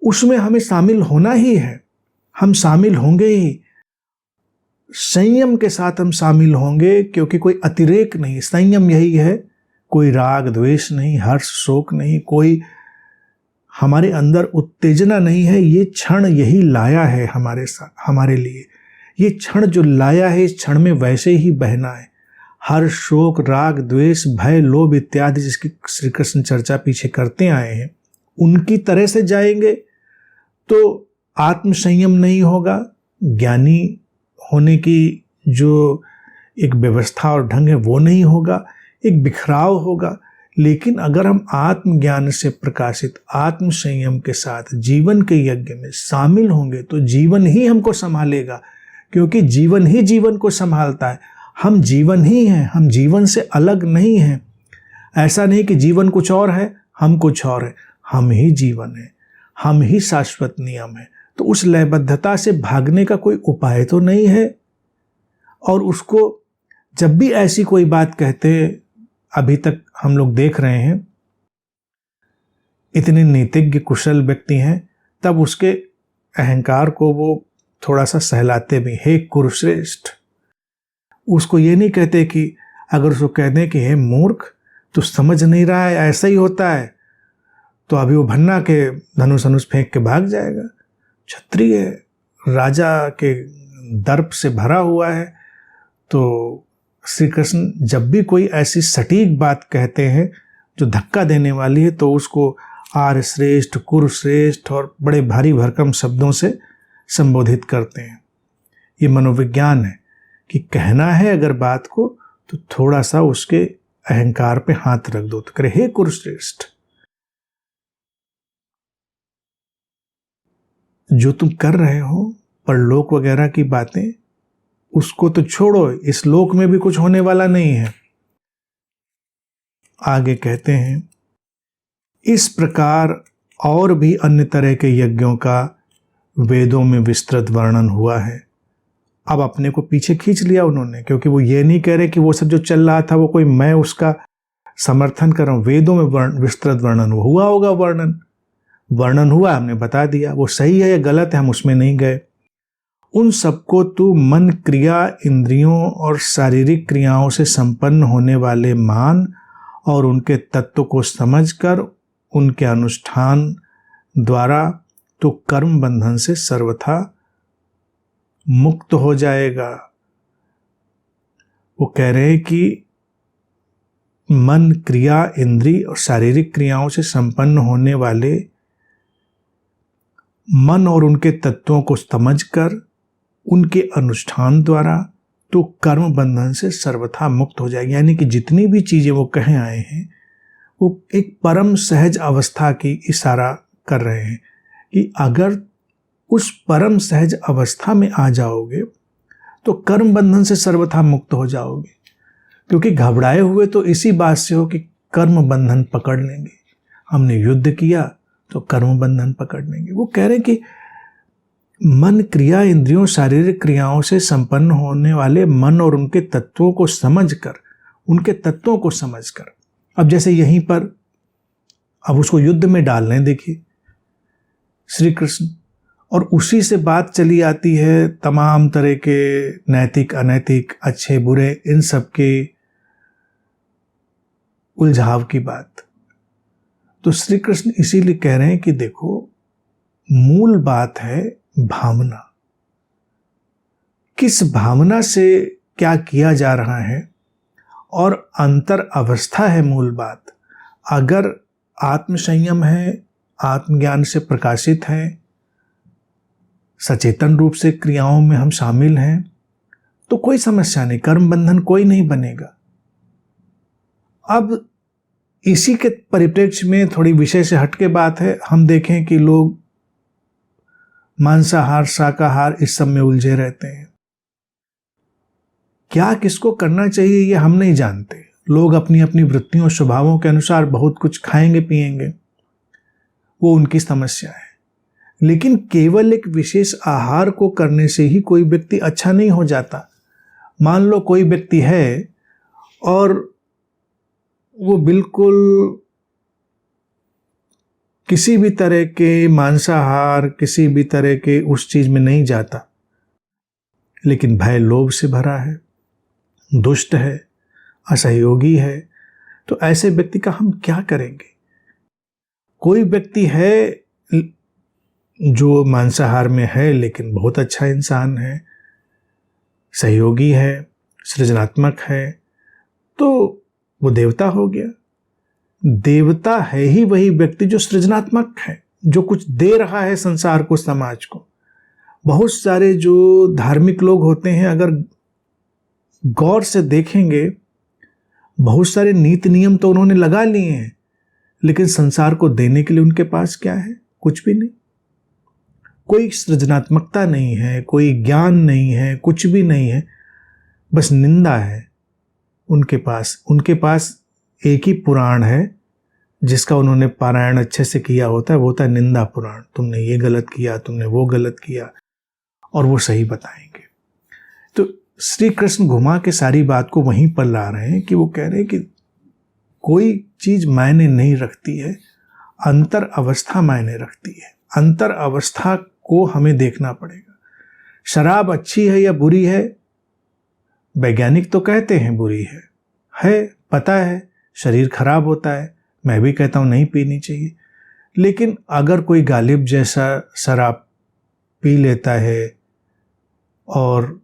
उसमें हमें शामिल होना ही है, हम शामिल होंगे ही, संयम के साथ हम शामिल होंगे, क्योंकि कोई अतिरेक नहीं। संयम यही है, कोई राग द्वेष नहीं, हर्ष शोक नहीं, कोई हमारे अंदर उत्तेजना नहीं है। ये क्षण यही लाया है हमारे साथ, हमारे लिए। ये क्षण जो लाया है, इस क्षण में वैसे ही बहना है। हर्ष शोक राग द्वेष भय लोभ इत्यादि जिसकी श्री कृष्ण चर्चा पीछे करते आए हैं, उनकी तरह से जाएंगे तो आत्म संयम नहीं होगा। ज्ञानी होने की जो एक व्यवस्था और ढंग है वो नहीं होगा, एक बिखराव होगा। लेकिन अगर हम आत्मज्ञान से प्रकाशित आत्म संयम के साथ जीवन के यज्ञ में शामिल होंगे तो जीवन ही हमको संभालेगा, क्योंकि जीवन ही जीवन को संभालता है। हम जीवन ही हैं, हम जीवन से अलग नहीं हैं। ऐसा नहीं कि जीवन कुछ और है, हम कुछ और है। हम ही जीवन है, हम ही शाश्वत नियम है। तो उस लयबद्धता से भागने का कोई उपाय तो नहीं है। और उसको जब भी ऐसी कोई बात कहते, अभी तक हम लोग देख रहे हैं इतने नीतिज्ञ कुशल व्यक्ति हैं, तब उसके अहंकार को वो थोड़ा सा सहलाते भी, हे कुरुश्रेष्ठ। उसको ये नहीं कहते कि अगर उसको कह दें कि हे मूर्ख, तू समझ नहीं रहा है, ऐसा ही होता है, तो अभी वो भन्ना के धनुष धनुष फेंक के भाग जाएगा। क्षत्रिय राजा के दर्प से भरा हुआ है। तो श्री कृष्ण जब भी कोई ऐसी सटीक बात कहते हैं जो धक्का देने वाली है, तो उसको आर्य श्रेष्ठ, कुरुश्रेष्ठ और बड़े भारी भरकम शब्दों से संबोधित करते हैं। ये मनोविज्ञान है कि कहना है अगर बात को तो थोड़ा सा उसके अहंकार पे हाथ रख दो, तो करे हे कुरुश्रेष्ठ, जो तुम कर रहे हो परलोक वगैरह की बातें, उसको तो छोड़ो, इस लोक में भी कुछ होने वाला नहीं है। आगे कहते हैं, इस प्रकार और भी अन्य तरह के यज्ञों का वेदों में विस्तृत वर्णन हुआ है। अब अपने को पीछे खींच लिया उन्होंने, क्योंकि वो ये नहीं कह रहे कि वो सब जो चल रहा था वो कोई मैं उसका समर्थन कर रहा हूं। वेदों में विस्तृत वर्णन हुआ होगा, वर्णन हुआ, हमने बता दिया। वो सही है या गलत है हम उसमें नहीं गए। उन सबको तू मन, क्रिया, इंद्रियों और शारीरिक क्रियाओं से संपन्न होने वाले मान और उनके तत्व को समझकर उनके अनुष्ठान द्वारा तो कर्म बंधन से सर्वथा मुक्त हो जाएगा। वो कह रहे हैं कि मन, क्रिया, इंद्रिय और शारीरिक क्रियाओं से संपन्न होने वाले मन और उनके तत्वों को समझकर उनके अनुष्ठान द्वारा तो कर्म बंधन से सर्वथा मुक्त हो जाएगी। यानी कि जितनी भी चीजें वो कहे आए हैं वो एक परम सहज अवस्था की इशारा कर रहे हैं कि अगर उस परम सहज अवस्था में आ जाओगे तो कर्म बंधन से सर्वथा मुक्त हो जाओगे। क्योंकि घबराए हुए तो इसी बात से हो कि कर्म बंधन पकड़ लेंगे, हमने युद्ध किया तो कर्म बंधन पकड़ लेंगे। वो कह रहे हैं कि मन, क्रिया, इंद्रियों, शारीरिक क्रियाओं से संपन्न होने वाले मन और उनके तत्वों को समझकर, अब जैसे यहीं पर अब उसको युद्ध में डाल रहे हैं, देखिए श्री कृष्ण, और उसी से बात चली आती है तमाम तरह के नैतिक, अनैतिक, अच्छे बुरे, इन सब के उलझाव की बात। तो श्री कृष्ण इसीलिए कह रहे हैं कि देखो, मूल बात है भावना। किस भावना से क्या किया जा रहा है और अंतर अवस्था है मूल बात। अगर आत्म संयम है, आत्मज्ञान से प्रकाशित है, सचेतन रूप से क्रियाओं में हम शामिल हैं, तो कोई समस्या नहीं, कर्म बंधन कोई नहीं बनेगा। अब इसी के परिप्रेक्ष्य में थोड़ी विषय से हटके बात है, हम देखें कि लोग मांसाहार, शाकाहार इस सब में उलझे रहते हैं। क्या किसको करना चाहिए ये हम नहीं जानते। लोग अपनी अपनी वृत्तियों, स्वभावों के अनुसार बहुत कुछ खाएंगे पिएंगे, वो उनकी समस्या है। लेकिन केवल एक विशेष आहार को करने से ही कोई व्यक्ति अच्छा नहीं हो जाता। मान लो कोई व्यक्ति है और वो बिल्कुल किसी भी तरह के मांसाहार, किसी भी तरह के उस चीज में नहीं जाता, लेकिन भय लोभ से भरा है, दुष्ट है, असहयोगी है, तो ऐसे व्यक्ति का हम क्या करेंगे। कोई व्यक्ति है जो मांसाहार में है लेकिन बहुत अच्छा इंसान है, सहयोगी है, सृजनात्मक है, तो वो देवता हो गया। देवता है ही वही व्यक्ति जो सृजनात्मक है, जो कुछ दे रहा है संसार को, समाज को। बहुत सारे जो धार्मिक लोग होते हैं, अगर गौर से देखेंगे, बहुत सारे नीति नियम तो उन्होंने लगा लिए हैं, लेकिन संसार को देने के लिए उनके पास क्या है? कुछ भी नहीं। कोई सृजनात्मकता नहीं है, कोई ज्ञान नहीं है, कुछ भी नहीं है, बस निंदा है उनके पास। उनके पास एक ही पुराण है जिसका उन्होंने पारायण अच्छे से किया होता है, वो होता है निंदा पुराण। तुमने ये गलत किया, तुमने वो गलत किया, और वो सही बताएंगे। तो श्री कृष्ण घुमा के सारी बात को वहीं पर ला रहे हैं कि वो कह रहे हैं कि कोई चीज मायने नहीं रखती है, अंतर अवस्था मायने रखती है। अंतर अवस्था को हमें देखना पड़ेगा। शराब अच्छी है या बुरी है? वैज्ञानिक तो कहते हैं बुरी है, पता है शरीर खराब होता है, मैं भी कहता हूं नहीं पीनी चाहिए। लेकिन अगर कोई गालिब जैसा शराब पी लेता है और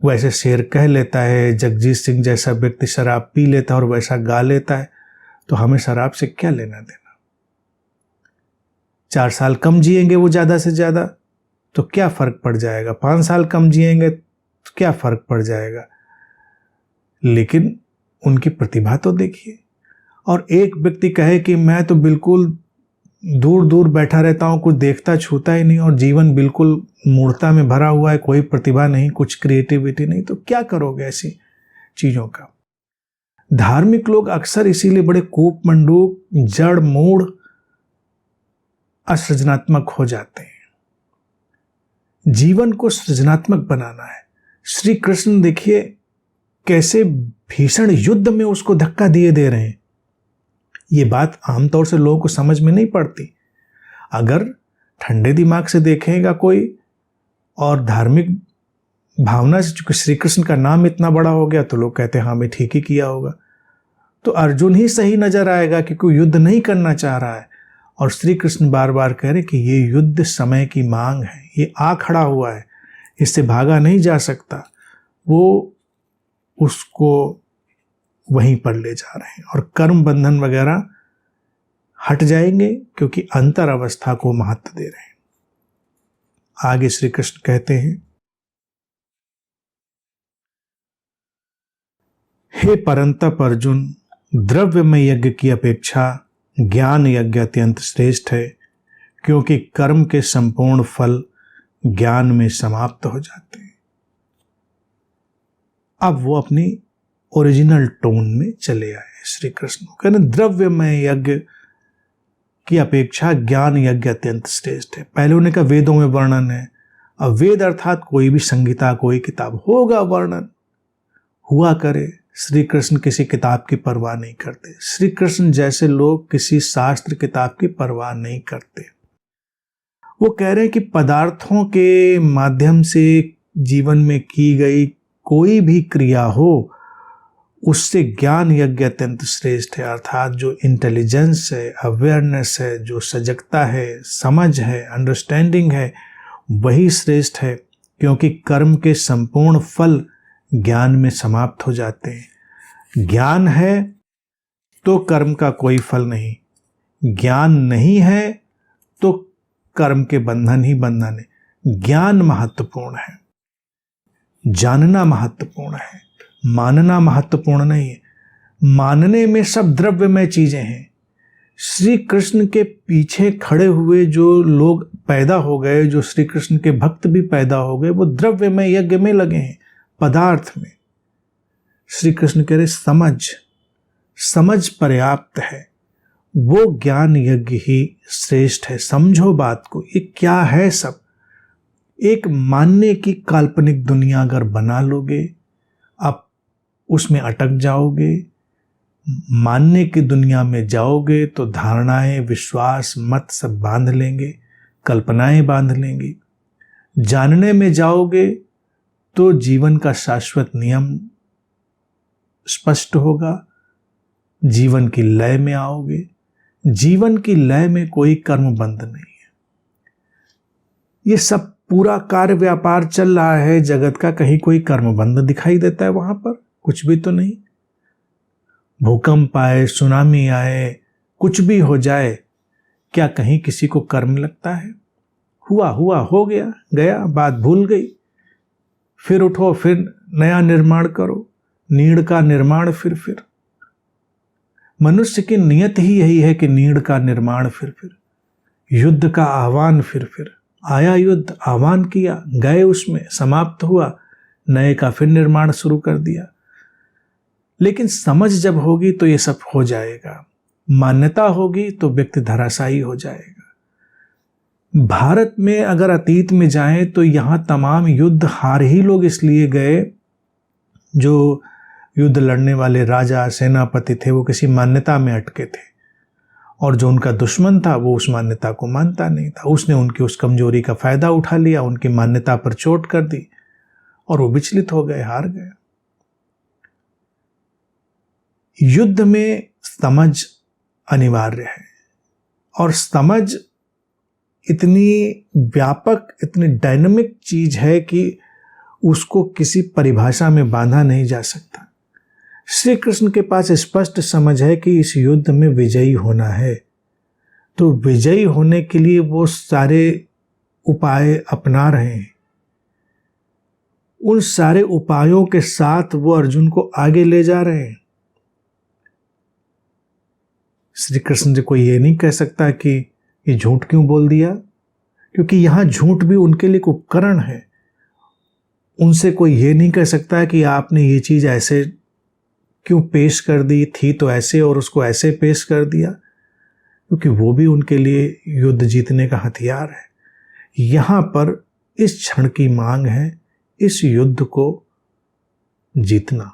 वैसे शेर कह लेता है, जगजीत सिंह जैसा व्यक्ति शराब पी लेता है और वैसा गा लेता है, तो हमें शराब से क्या लेना देना? 4 साल कम जिएंगे वो ज़्यादा से ज़्यादा, तो क्या फ़र्क पड़ जाएगा? 5 साल कम जिएंगे तो क्या फ़र्क पड़ जाएगा? लेकिन उनकी प्रतिभा तो देखिए। और एक व्यक्ति कहे कि मैं तो बिल्कुल दूर दूर बैठा रहता हूँ, कुछ देखता छूता ही नहीं, और जीवन बिल्कुल मूर्खता में भरा हुआ है, कोई प्रतिभा नहीं, कुछ क्रिएटिविटी नहीं, तो क्या करोगे ऐसी चीज़ों का? धार्मिक लोग अक्सर इसीलिए बड़े कूप मंडूक, जड़ मूढ़, असृजनात्मक हो जाते हैं। जीवन को सृजनात्मक बनाना है। श्री कृष्ण देखिए कैसे भीषण युद्ध में उसको धक्का दिए दे रहे हैं। ये बात आमतौर से लोगों को समझ में नहीं पड़ती। अगर ठंडे दिमाग से देखेगा कोई और धार्मिक भावना से, चूंकि श्री कृष्ण का नाम इतना बड़ा हो गया, तो लोग कहते हैं हाँ मैं ठीक ही किया होगा, तो अर्जुन ही सही नजर आएगा कि कोई युद्ध नहीं करना चाह रहा है। और श्री कृष्ण बार बार कह रहे कि ये युद्ध समय की मांग है, ये आ खड़ा हुआ है, इससे भागा नहीं जा सकता। वो उसको वहीं पर ले जा रहे हैं और कर्म बंधन वगैरह हट जाएंगे, क्योंकि अंतर अवस्था को महत्व दे रहे हैं। आगे श्री कृष्ण कहते हैं, हे परंतप अर्जुन, द्रव्य में यज्ञ की अपेक्षा ज्ञान यज्ञ अत्यंत श्रेष्ठ है, क्योंकि कर्म के संपूर्ण फल ज्ञान में समाप्त हो जाते हैं। अब वो अपनी ओरिजिनल टोन में चले आए श्री कृष्ण। कहते द्रव्य में यज्ञ की अपेक्षा ज्ञान यज्ञ अत्यंत श्रेष्ठ है। पहले उन्होंने कहा वेदों में वर्णन है। अब वेद अर्थात कोई भी संहिता, कोई किताब होगा, वर्णन हुआ करे। श्री कृष्ण किसी किताब की परवाह नहीं करते। श्री कृष्ण जैसे लोग किसी शास्त्र किताब की परवाह नहीं करते। वो कह रहे हैं कि पदार्थों के माध्यम से जीवन में की गई कोई भी क्रिया हो, उससे ज्ञान यज्ञ अत्यंत श्रेष्ठ है। अर्थात जो इंटेलिजेंस है, अवेयरनेस है, जो सजगता है, समझ है, अंडरस्टैंडिंग है, वही श्रेष्ठ है, क्योंकि कर्म के संपूर्ण फल ज्ञान में समाप्त हो जाते हैं। ज्ञान है तो कर्म का कोई फल नहीं, ज्ञान नहीं है तो कर्म के बंधन ही बंधन है। ज्ञान महत्वपूर्ण है, जानना महत्वपूर्ण है, मानना महत्वपूर्ण नहीं है। मानने में सब द्रव्यमय चीजें हैं। श्री कृष्ण के पीछे खड़े हुए जो लोग पैदा हो गए, जो श्री कृष्ण के भक्त भी पैदा हो गए, वो द्रव्यमय यज्ञ में लगे हैं, पदार्थ में। श्री कृष्ण कह रहे समझ पर्याप्त है, वो ज्ञान यज्ञ ही श्रेष्ठ है। समझो बात को, ये क्या है सब। एक मानने की काल्पनिक दुनिया अगर बना लोगे, आप उसमें अटक जाओगे। मानने की दुनिया में जाओगे तो धारणाएं, विश्वास, मत सब बांध लेंगे, कल्पनाएं बांध लेंगी। जानने में जाओगे तो जीवन का शाश्वत नियम स्पष्ट होगा। जीवन की लय में आओगे। जीवन की लय में कोई कर्म बंध नहीं है। ये सब पूरा कार्य व्यापार चल रहा है जगत का, कहीं कोई कर्म बंध दिखाई देता है? वहां पर कुछ भी तो नहीं। भूकंप आए, सुनामी आए, कुछ भी हो जाए, क्या कहीं किसी को कर्म लगता है? हुआ हो गया, गया, बात भूल गई। फिर उठो, फिर नया निर्माण करो, नीड़ का निर्माण फिर। मनुष्य की नियत ही यही है कि नीड़ का निर्माण फिर, युद्ध का आह्वान फिर, आया युद्ध, आह्वान किया, गए, उसमें समाप्त हुआ, नए का फिर निर्माण शुरू कर दिया। लेकिन समझ जब होगी तो ये सब हो जाएगा, मान्यता होगी तो व्यक्ति धराशायी हो जाएगा। भारत में अगर अतीत में जाएं तो यहाँ तमाम युद्ध हार ही लोग इसलिए गए, जो युद्ध लड़ने वाले राजा सेनापति थे वो किसी मान्यता में अटके थे, और जो उनका दुश्मन था वो उस मान्यता को मानता नहीं था। उसने उनकी उस कमजोरी का फायदा उठा लिया, उनकी मान्यता पर चोट कर दी और वो विचलित हो गए, हार गए। युद्ध में समझ अनिवार्य है, और समझ इतनी व्यापक, इतनी डायनामिक चीज है कि उसको किसी परिभाषा में बांधा नहीं जा सकता। श्री कृष्ण के पास स्पष्ट समझ है कि इस युद्ध में विजयी होना है, तो विजयी होने के लिए वो सारे उपाय अपना रहे हैं। उन सारे उपायों के साथ वो अर्जुन को आगे ले जा रहे हैं। श्री कृष्ण जी को ये नहीं कह सकता कि ये झूठ क्यों बोल दिया, क्योंकि यहां झूठ भी उनके लिए एक उपकरण है। उनसे कोई ये नहीं कह सकता कि आपने ये चीज ऐसे क्यों पेश कर दी थी, तो ऐसे और उसको ऐसे पेश कर दिया, क्योंकि वो भी उनके लिए युद्ध जीतने का हथियार है। यहां पर इस क्षण की मांग है इस युद्ध को जीतना,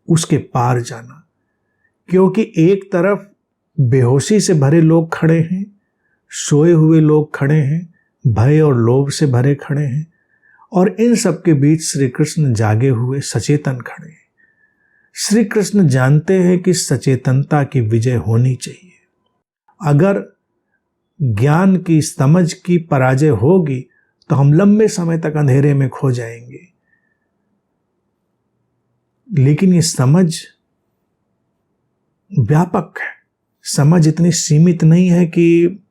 उसके पार जाना, क्योंकि एक तरफ बेहोशी से भरे लोग खड़े हैं, सोए हुए लोग खड़े हैं, भय और लोभ से भरे खड़े हैं, और इन सब के बीच श्री कृष्ण जागे हुए सचेतन खड़े हैं। श्री कृष्ण जानते हैं कि सचेतनता की विजय होनी चाहिए। अगर ज्ञान की, समझ की पराजय होगी तो हम लंबे समय तक अंधेरे में खो जाएंगे। लेकिन ये समझ व्यापक है, समझ इतनी सीमित नहीं है कि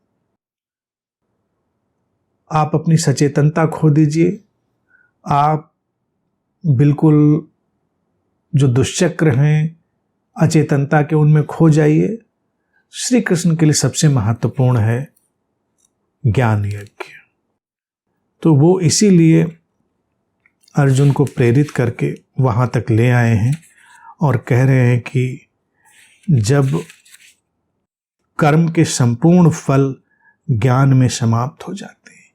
आप अपनी सचेतनता खो दीजिए, आप बिल्कुल जो दुष्चक्र हैं अचेतनता के उनमें खो जाइए। श्री कृष्ण के लिए सबसे महत्वपूर्ण है ज्ञान यज्ञ। तो वो इसीलिए अर्जुन को प्रेरित करके वहां तक ले आए हैं और कह रहे हैं कि जब कर्म के संपूर्ण फल ज्ञान में समाप्त हो जाते हैं,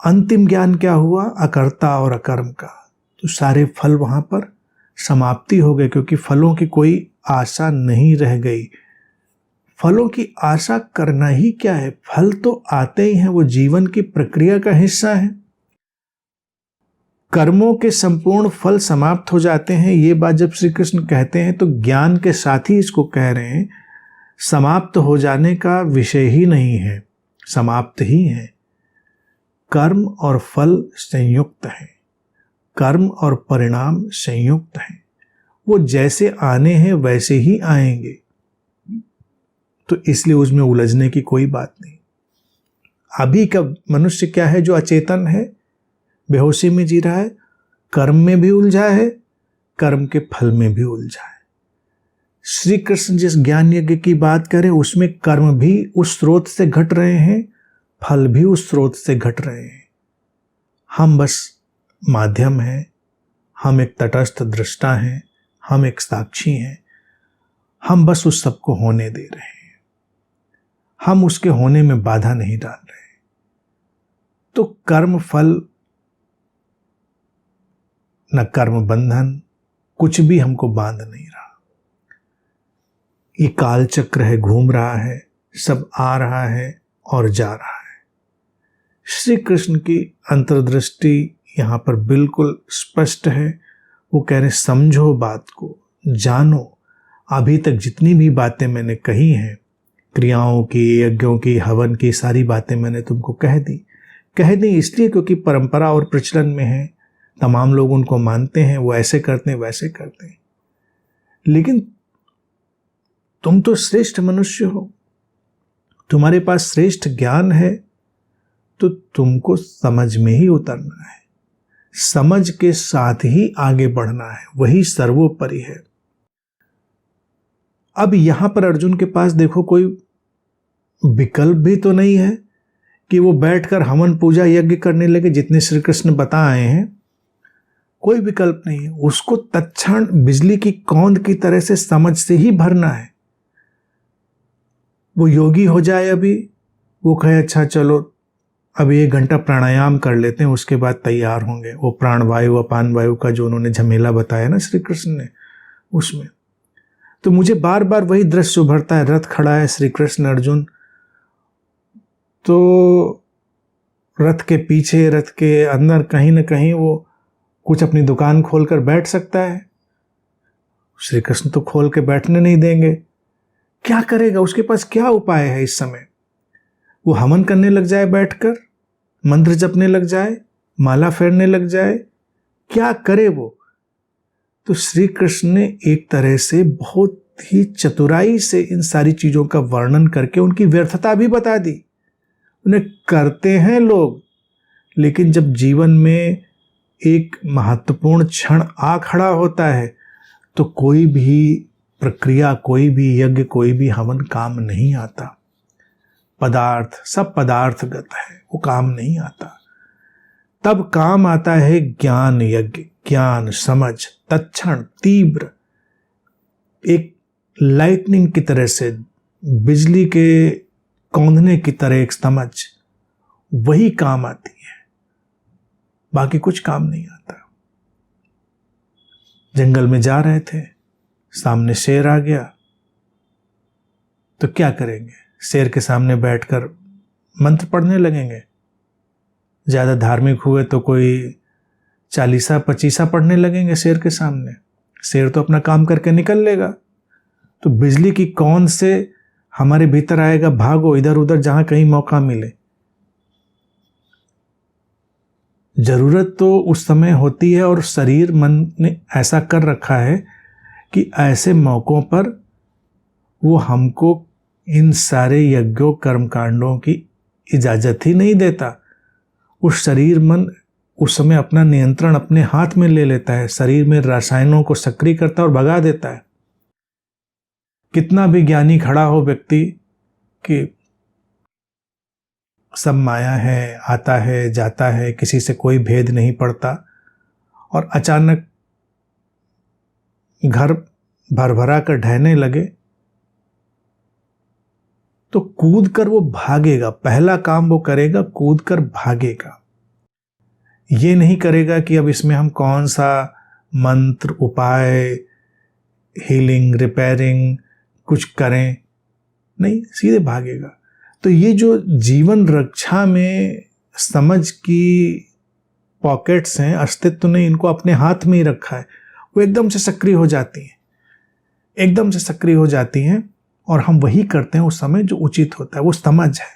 अंतिम ज्ञान क्या हुआ, अकर्ता और अकर्म का, तो सारे फल वहां पर समाप्ति हो गए, क्योंकि फलों की कोई आशा नहीं रह गई। फलों की आशा करना ही क्या है, फल तो आते ही हैं, वो जीवन की प्रक्रिया का हिस्सा है। कर्मों के संपूर्ण फल समाप्त हो जाते हैं, ये बात जब श्री कृष्ण कहते हैं तो ज्ञान के साथ ही इसको कह रहे हैं। समाप्त हो जाने का विषय ही नहीं है, समाप्त ही है। कर्म और फल संयुक्त है, कर्म और परिणाम संयुक्त हैं, वो जैसे आने हैं वैसे ही आएंगे, तो इसलिए उसमें उलझने की कोई बात नहीं। अभी का मनुष्य क्या है, जो अचेतन है, बेहोशी में जी रहा है, कर्म में भी उलझा है, कर्म के फल में भी उलझा है। श्री कृष्ण जिस ज्ञान यज्ञ की बात करें उसमें कर्म भी उस स्रोत से घट रहे हैं, फल भी उस स्रोत से घट रहे हैं। हम बस माध्यम हैं, हम एक तटस्थ दृष्टा हैं, हम एक साक्षी हैं, हम बस उस सबको होने दे रहे हैं, हम उसके होने में बाधा नहीं डाल रहे। तो कर्म फल न कर्म बंधन, कुछ भी हमको बांध नहीं रहा। ये काल चक्र है, घूम रहा है, सब आ रहा है और जा रहा है। श्री कृष्ण की अंतर्दृष्टि यहाँ पर बिल्कुल स्पष्ट है। वो कह रहे समझो बात को, जानो। अभी तक जितनी भी बातें मैंने कही हैं, क्रियाओं की, यज्ञों की, हवन की, सारी बातें मैंने तुमको कह दी इसलिए क्योंकि परंपरा और प्रचलन में है, तमाम लोग उनको मानते हैं, वो ऐसे करते हैं, वैसे करते हैं। लेकिन तुम तो श्रेष्ठ मनुष्य हो, तुम्हारे पास श्रेष्ठ ज्ञान है, तो तुमको समझ में ही उतरना है, समझ के साथ ही आगे बढ़ना है, वही सर्वोपरि है। अब यहां पर अर्जुन के पास देखो कोई विकल्प भी तो नहीं है कि वो बैठकर हवन पूजा यज्ञ करने लगे जितने श्री कृष्ण बता आए हैं। कोई विकल्प नहीं है, उसको तत्क्षण बिजली की कौंध की तरह से समझ से ही भरना है। वो योगी हो जाए, अभी वो कहे अच्छा चलो अभी 1 घंटा प्राणायाम कर लेते हैं, उसके बाद तैयार होंगे। वो प्राण वायु अपान वायु का जो उन्होंने झमेला बताया ना श्री कृष्ण ने, उसमें तो मुझे बार बार वही दृश्य उभरता है। रथ खड़ा है, श्री कृष्ण अर्जुन, तो रथ के पीछे रथ के अंदर कहीं ना कहीं वो कुछ अपनी दुकान खोलकर बैठ सकता है। श्री कृष्ण तो खोल के बैठने नहीं देंगे। क्या करेगा, उसके पास क्या उपाय है इस समय? वो हवन करने लग जाए, बैठकर मंत्र जपने लग जाए, माला फेरने लग जाए, क्या करे वो? तो श्री कृष्ण ने एक तरह से बहुत ही चतुराई से इन सारी चीजों का वर्णन करके उनकी व्यर्थता भी बता दी। उन्हें करते हैं लोग, लेकिन जब जीवन में एक महत्वपूर्ण क्षण आ खड़ा होता है तो कोई भी प्रक्रिया, कोई भी यज्ञ, कोई भी हवन काम नहीं आता। पदार्थ सब पदार्थगत है, वो काम नहीं आता। तब काम आता है ज्ञान यज्ञ, ज्ञान समझ, तत्क्षण तीव्र, एक लाइटनिंग की तरह से, बिजली के कौंधने की तरह एक समझ, वही काम आती है, बाकी कुछ काम नहीं आता। जंगल में जा रहे थे, सामने शेर आ गया, तो क्या करेंगे? शेर के सामने बैठकर मंत्र पढ़ने लगेंगे। ज्यादा धार्मिक हुए तो कोई 40-25 पढ़ने लगेंगे शेर के सामने। शेर तो अपना काम करके निकल लेगा। तो बिजली की कौन से हमारे भीतर आएगा, भागो इधर उधर जहां कहीं मौका मिले। जरूरत तो उस समय होती है और शरीर मन ने ऐसा कर रखा है कि ऐसे मौकों पर वो हमको इन सारे यज्ञों कर्मकांडों की इजाजत ही नहीं देता। उस शरीर मन उस समय अपना नियंत्रण अपने हाथ में ले लेता है, शरीर में रसायनों को सक्रिय करता है और भगा देता है। कितना भी ज्ञानी खड़ा हो व्यक्ति कि सब माया है, आता है जाता है, किसी से कोई भेद नहीं पड़ता, और अचानक घर भरभरा कर ढहने लगे तो कूद कर वो भागेगा। पहला काम वो करेगा, कूद कर भागेगा। ये नहीं करेगा कि अब इसमें हम कौन सा मंत्र, उपाय, हीलिंग, रिपेयरिंग कुछ करें, नहीं, सीधे भागेगा। तो ये जो जीवन रक्षा में समझ की पॉकेट्स हैं, अस्तित्व ने इनको अपने हाथ में ही रखा है, वो एकदम से सक्रिय हो जाती हैं, एकदम से सक्रिय हो जाती हैं, और हम वही करते हैं उस समय जो उचित होता है, वो समझ है।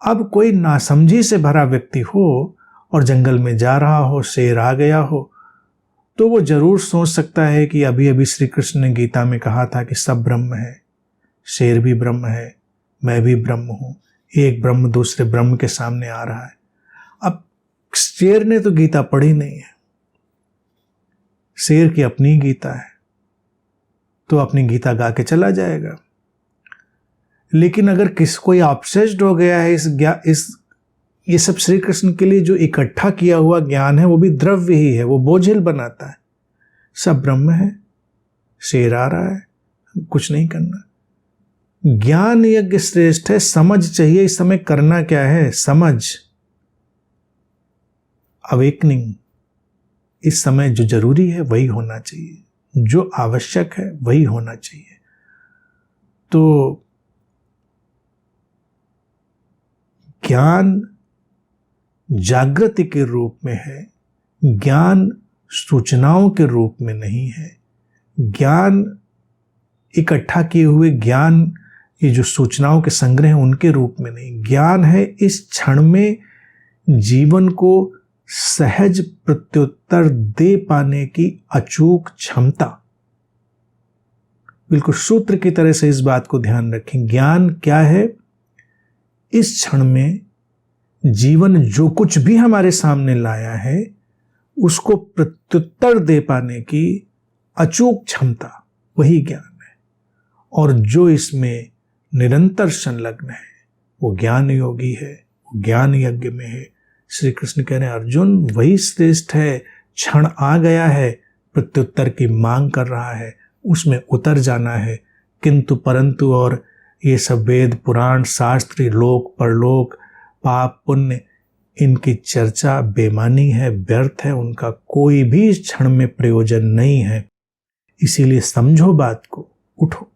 अब कोई नासमझी से भरा व्यक्ति हो और जंगल में जा रहा हो, शेर आ गया हो, तो वो जरूर सोच सकता है कि अभी अभी श्री कृष्ण ने गीता में कहा था कि सब ब्रह्म है, शेर भी ब्रह्म है, मैं भी ब्रह्म हूं, एक ब्रह्म दूसरे ब्रह्म के सामने आ रहा है। अब शेर ने तो गीता पढ़ी नहीं है, शेर की अपनी गीता है, तो अपनी गीता गा के चला जाएगा। लेकिन अगर किसी कोई ऑब्सेस्ड हो गया है ये सब श्री कृष्ण के लिए जो इकट्ठा किया हुआ ज्ञान है, वो भी द्रव्य ही है, वो बोझिल बनाता है। सब ब्रह्म है, शेर आ रहा है, कुछ नहीं करना। ज्ञान यज्ञ श्रेष्ठ है, समझ चाहिए इस समय करना क्या है, समझ, अवेकनिंग। इस समय जो जरूरी है वही होना चाहिए, जो आवश्यक है वही होना चाहिए। तो ज्ञान जागृति के रूप में है, ज्ञान सूचनाओं के रूप में नहीं है। ज्ञान इकट्ठा किए हुए ज्ञान, ये जो सूचनाओं के संग्रह हैं उनके रूप में नहीं। ज्ञान है इस क्षण में जीवन को सहज प्रत्युत्तर दे पाने की अचूक क्षमता। बिल्कुल सूत्र की तरह से इस बात को ध्यान रखें। ज्ञान क्या है? इस क्षण में जीवन जो कुछ भी हमारे सामने लाया है उसको प्रत्युत्तर दे पाने की अचूक क्षमता, वही ज्ञान है। और जो इसमें निरंतर संलग्न है वो ज्ञान योगी है, वो ज्ञान यज्ञ में है। श्री कृष्ण कह रहे हैं अर्जुन वही श्रेष्ठ है। क्षण आ गया है, प्रत्युत्तर की मांग कर रहा है, उसमें उतर जाना है। किंतु परंतु और ये सब वेद पुराण शास्त्र लोक परलोक पाप पुण्य इनकी चर्चा बेमानी है, व्यर्थ है, उनका कोई भी इस क्षण में प्रयोजन नहीं है। इसीलिए समझो बात को, उठो।